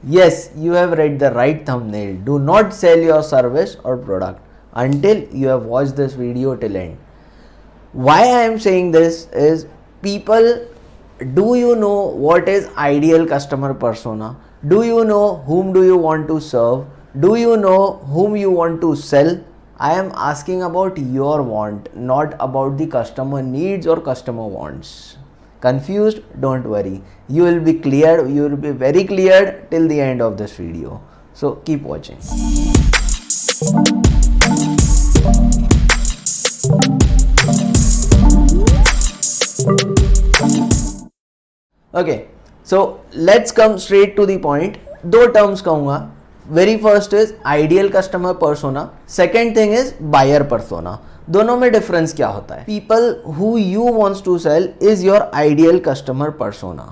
Yes, you have read the right thumbnail. Do not sell your service or product until you have watched this video till end. Why I am saying this is, people, do you know what is ideal customer persona? Do you know whom do you want to serve? Do you know whom you want to sell? I am asking about your want, not about the customer needs or customer wants. Confused? Don't worry. You will be cleared. You will be very cleared till the end of this video. So keep watching. Okay, so let's come straight to the point. दो terms कहूँगा. Very first is ideal customer persona. Second thing is buyer persona. दोनों में difference क्या होता है? People who you wants to sell is your ideal customer persona.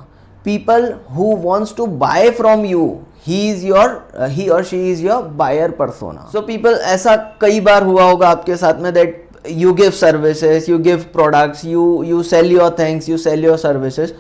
People who wants to buy from you, he or she is your buyer persona. So people, ऐसा कई बार हुआ होगा आपके साथ में that you give services, you give products, you sell your things, you sell your services.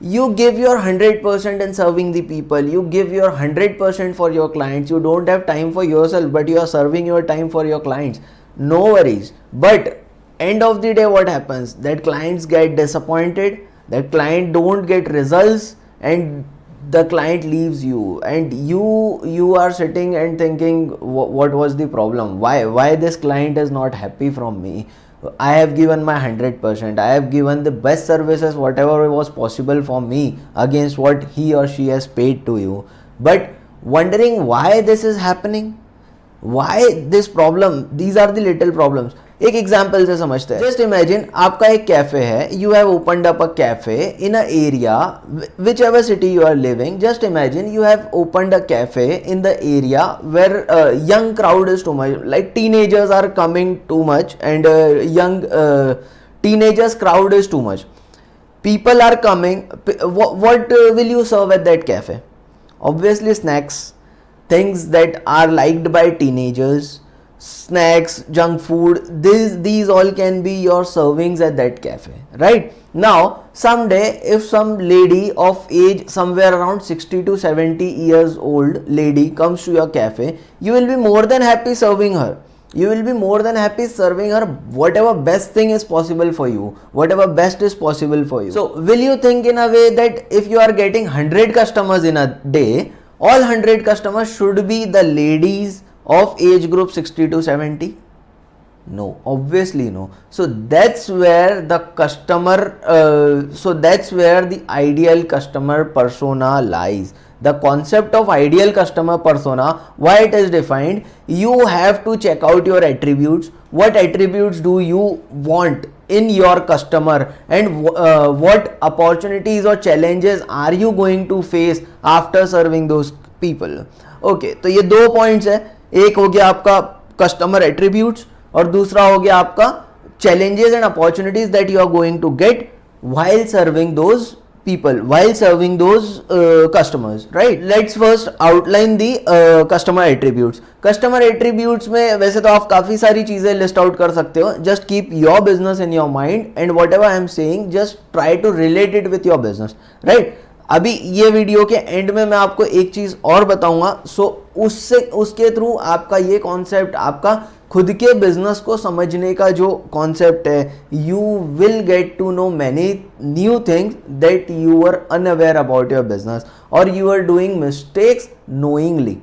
You give your 100% in serving the people. You give your 100% for your clients. You don't have time for yourself, but you are serving your time for your clients. No worries. But end of the day, what happens? That clients get disappointed. That client don't get results, and the client leaves you. And you are sitting and thinking, what was the problem? Why this client is not happy from me? I have given my 100%. I have given the best services, whatever was possible for me, against what he or she has paid to you. But wondering why this is happening, why this problem, these are the little problems. एक example से समझते हैं. Just imagine आपका एक cafe है. You have opened up a cafe in a area, whichever city you are living. Just imagine you have opened a cafe in the area where young crowd is too much, like teenagers are coming too much, and young teenagers crowd is too much. People are coming. What will you serve at that cafe? Obviously snacks, things that are liked by teenagers. Snacks, junk food, these all can be your servings at that cafe, right? Now someday if some lady of age somewhere around 60 to 70 years old lady comes to your cafe, you will be more than happy serving her. You will be more than happy serving her whatever best thing is possible for you, whatever best is possible for you. So will you think in a way that if you are getting 100 customers in a day, all 100 customers should be the ladies of age group 60 to 70? No, obviously no. So that's where the ideal customer persona lies. The concept of ideal customer persona, why it is defined, you have to check out your attributes. What attributes do you want in your customer, and what opportunities or challenges are you going to face after serving those people? Okay, तो ये दो points है. एक हो गया आपका customer attributes, और दूसरा हो गया आपका challenges and opportunities that you are going to get while serving those people, while serving those customers, right? Let's first outline the customer attributes. Customer attributes में वैसे तो आप काफ़ी सारी चीज़ें लिस्ट आउट कर सकते हो. Just keep your business in your mind, and whatever I am saying, just try to relate it with your business, right? अभी ये वीडियो के एंड में मैं आपको एक चीज़ और बताऊंगा. सो उसके थ्रू आपका ये कॉन्सेप्ट, आपका खुद के बिजनेस को समझने का जो कॉन्सेप्ट है, you will get to know many new things that you are unaware about your business, और you are doing mistakes knowingly.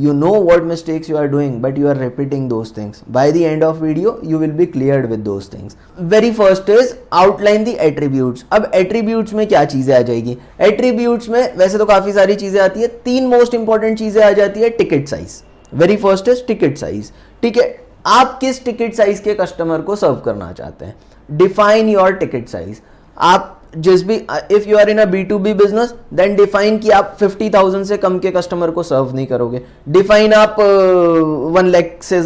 You know what mistakes you are doing, but you are repeating those things. By the end of video, you will be cleared with those things. Very first is outline the attributes. अब attributes में क्या चीज़ें आ जाएगी? Attributes में वैसे तो काफ़ी सारी चीज़ें आती है. तीन most important चीज़ें आ जाती है. Ticket size. Very first is ticket size. ठीक है, आप किस ticket size के customer को serve करना चाहते हैं? Define your ticket size. आप जिस भी, if you are in a B2B business, then define कि आप 50,000 से कम के कस्टमर को सर्व नहीं करोगे. डिफाइन आप 1 लाख से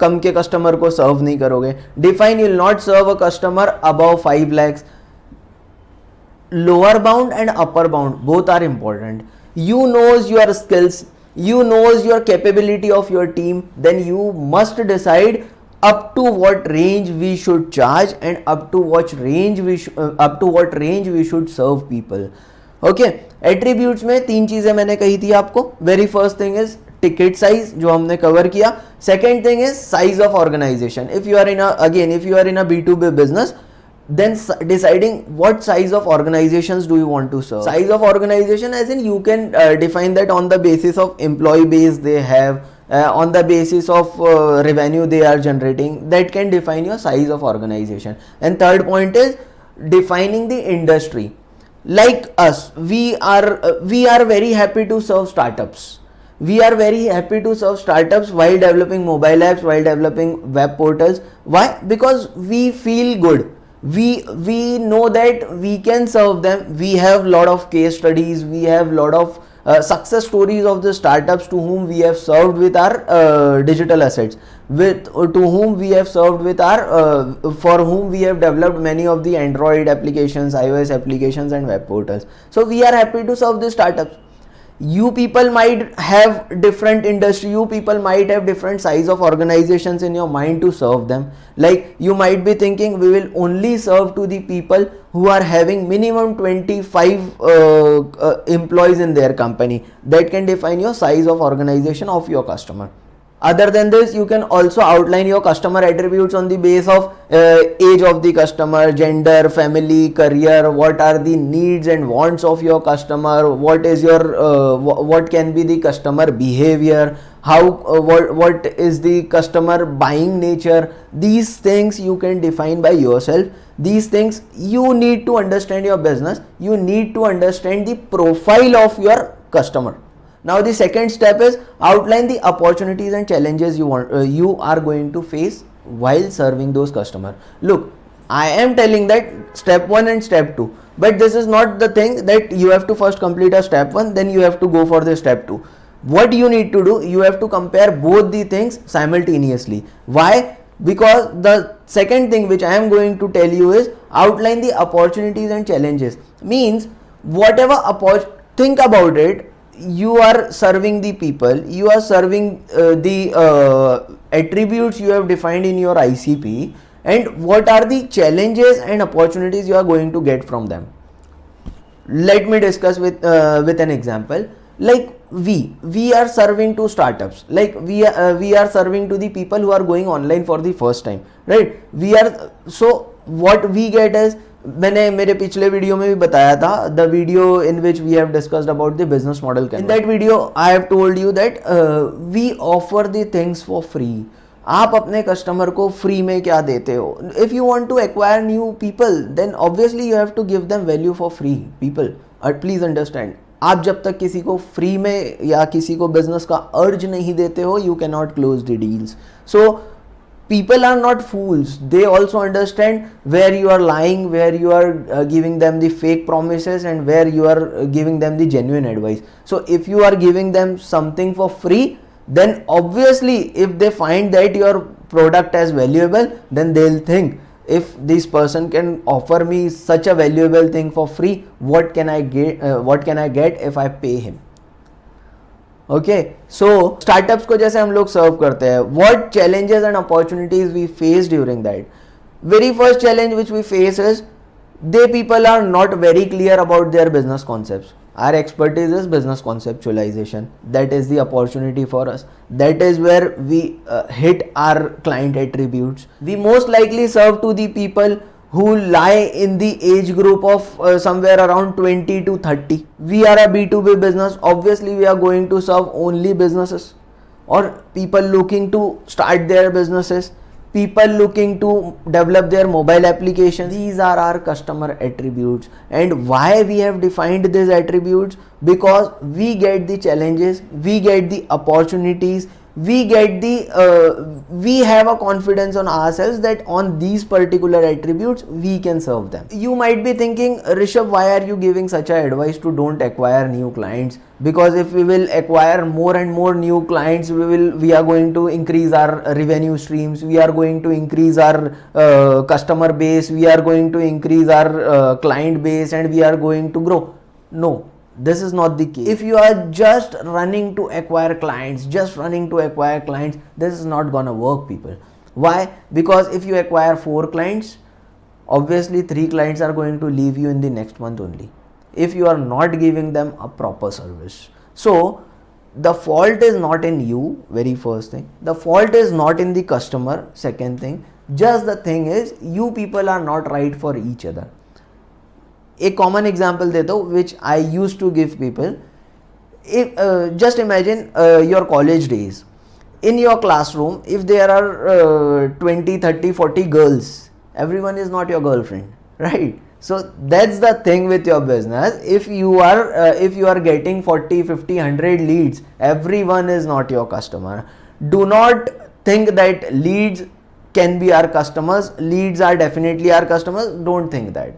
कम के कस्टमर को सर्व नहीं करोगे. Define you will not serve a customer above 5 lakhs. Lower bound and upper bound both are important. You knows your skills, you knows your capability of your team, then you must decide up to what range we should charge and up to what range we should serve people. Okay, attributes में 3 चीजें मैंने कही थी आपको. Very first thing is ticket size, जो हमने cover किया. Second thing is size of organisation. If you are in a B2B business, then deciding what size of organizations do you want to serve. Size of organization as in you can define that on the basis of employee base they have, on the basis of revenue they are generating. That can define your size of organization. And third point is defining the industry. Like us, we are very happy to serve startups. We are very happy to serve startups while developing mobile apps, while developing web portals. Why? Because we feel good. We know that we can serve them. We have lot of case studies, we have lot of success stories of the startups to whom we have served with our digital assets, to whom we have served with our for whom we have developed many of the Android applications, iOS applications and web portals. So we are happy to serve the startups. You people might have different industry, you people might have different size of organizations in your mind to serve them. Like you might be thinking we will only serve to the people who are having minimum 25 employees in their company. That can define your size of organization of your customer. Other than this, you can also outline your customer attributes on the base of age of the customer, gender, family, career, what are the needs and wants of your customer, what is your what can be the customer behavior, how what is the customer buying nature. These things you can define by yourself. These things you need to understand your business, you need to understand the profile of your customer. Now the second step is outline the opportunities and challenges you are going to face while serving those customers. Look, I am telling that step 1 and step 2, but this is not the thing that you have to first complete a step 1 then you have to go for the step 2. What you need to do, you have to compare both the things simultaneously. Why? Because the second thing which I am going to tell you is outline the opportunities and challenges. Means whatever think about it, you are serving the people, you are serving the attributes you have defined in your ICP, and what are the challenges and opportunities you are going to get from them. Let me discuss with an example. Like we are serving to startups, like we are serving to the people who are going online for the first time, right? So what we get is, मैंने मेरे पिछले video में भी बताया था, the video in which we have discussed about the business model. In that video I have told you that we offer the things for free. आप अपने customer को फ्री में क्या देते हो? If you want to acquire new people then obviously you have to give them value for free people. Please understand, आप जब तक किसी को फ्री में या किसी को बिजनेस का अर्ज नहीं देते हो, you can not close the deals. So people are not fools, they also understand where you are lying, where you are giving them the fake promises and where you are giving them the genuine advice. So if you are giving them something for free, then obviously if they find that your product as valuable, then they'll think, if this person can offer me such a valuable thing for free, what can I get if I pay him? Okay, so startups को जैसे हम लोग serve करते हैं, what challenges and opportunities we face during that. Very first challenge which we face is they people are not very clear about their business concepts. Our expertise is business conceptualization. That is the opportunity for us. That is where we hit our client attributes. We most likely serve to the people who lie in the age group of somewhere around 20 to 30. We are a B2B business. Obviously, we are going to serve only businesses or people looking to start their businesses, people looking to develop their mobile applications. These are our customer attributes. And why we have defined these attributes? Because we get the challenges, we get the opportunities, we have a confidence on ourselves that on these particular attributes we can serve them. You might be thinking, Rishabh, why are you giving such a advice to don't acquire new clients? Because if we will acquire more and more new clients, we are going to increase our revenue streams, we are going to increase our customer base, we are going to increase our client base, and we are going to grow. No, this is not the case. If you are just running to acquire clients, this is not gonna work, people. Why? Because if you acquire 4 clients, obviously 3 clients are going to leave you in the next month only. if you are not giving them a proper service. So the fault is not in you, very first thing. The fault is not in the customer, second thing. Just the thing is, you people are not right for each other. A common example देता हूँ which I used to give people. If just imagine your college days. In your classroom, if there are 20, 30, 40 girls, everyone is not your girlfriend, right? So that's the thing with your business. If you are getting 40, 50, 100 leads, everyone is not your customer. Do not think that leads can be our customers. Leads are definitely our customers. Don't think that.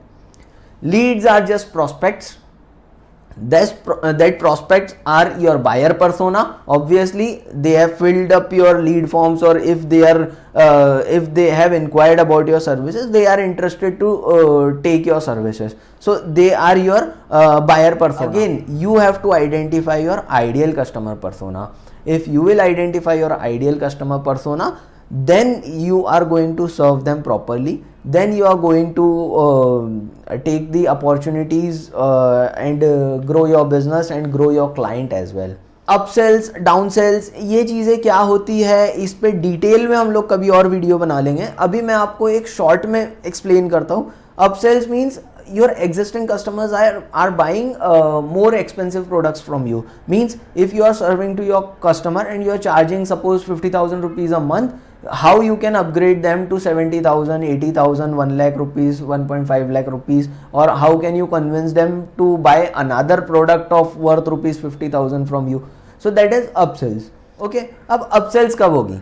Leads are just prospects. That prospects are your buyer persona. Obviously they have filled up your lead forms, or if they have inquired about your services, they are interested to take your services. So they are your buyer persona. Again, you have to identify your ideal customer persona. If you will identify your ideal customer persona, then you are going to serve them properly. Then you are going to take the opportunities and grow your business and grow your client as well. अपसेल्स डाउनसेल्स ये चीज़ें क्या होती है, इस पे detail में हम लोग कभी और वीडियो बना लेंगे. अभी मैं आपको एक शॉर्ट में एक्सप्लेन करता हूँ. अपसेल्स means your existing customers are buying more expensive products from you. Means if you are serving to your customer and you are charging suppose 50,000 rupees a month, how you can upgrade them to 70,000, 80,000, 1 lakh rupees, 1.5 lakh rupees, or how can you convince them to buy another product of worth rupees 50,000 from you. So that is upsells. Okay, अब upsells कब होगी?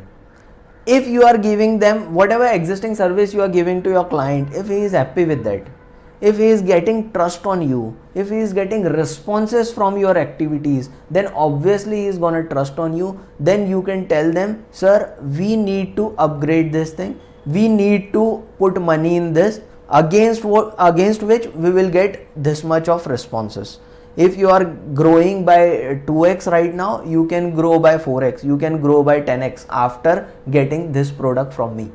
If you are giving them whatever existing service you are giving to your client, if he is happy with that, if he is getting trust on you, if he is getting responses from your activities, then obviously he is gonna trust on you. Then you can tell them, sir, we need to upgrade this thing, we need to put money in this, against which we will get this much of responses. If you are growing by 2x right now, you can grow by 4x, you can grow by 10x after getting this product from me.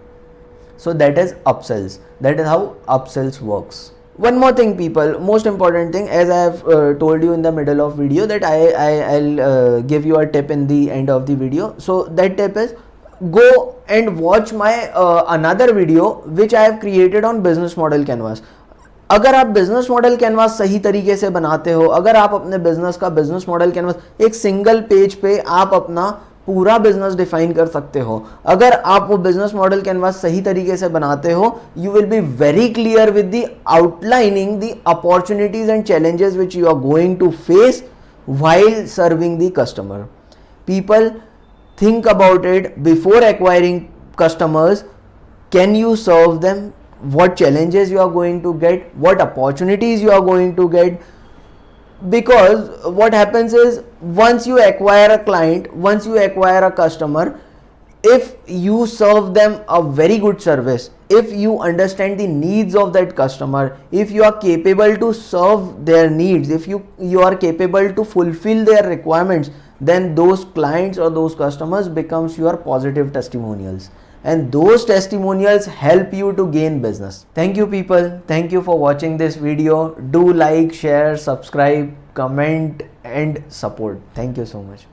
So that is upsells. That is how upsells works. One more thing, people, most important thing, as I have told you in the middle of video, that I'll give you a tip in the end of the video. So that tip is, go and watch my another video which I have created on business model canvas. अगर आप business model canvas सही तरीके से बनाते हो, अगर आप अपने बिजनेस का बिजनेस मॉडल कैनवास एक सिंगल पेज पे आप अपना पूरा बिजनेस डिफाइन कर सकते हो, अगर आप वो बिजनेस मॉडल कैनवास सही तरीके से बनाते हो, you will be very clear with the outlining the opportunities and challenges which you are going to face while serving the customer. People think about it before acquiring customers. Can you serve them? What challenges you are going to get? What opportunities you are going to get? Because what happens is, once you acquire a client, once you acquire a customer, if you serve them a very good service, if you understand the needs of that customer, if you are capable to serve their needs, if you are capable to fulfill their requirements, then those clients or those customers becomes your positive testimonials, and those testimonials help you to gain business. Thank you, people. Thank you for watching this video. Do like, share, subscribe, comment and support. Thank you so much.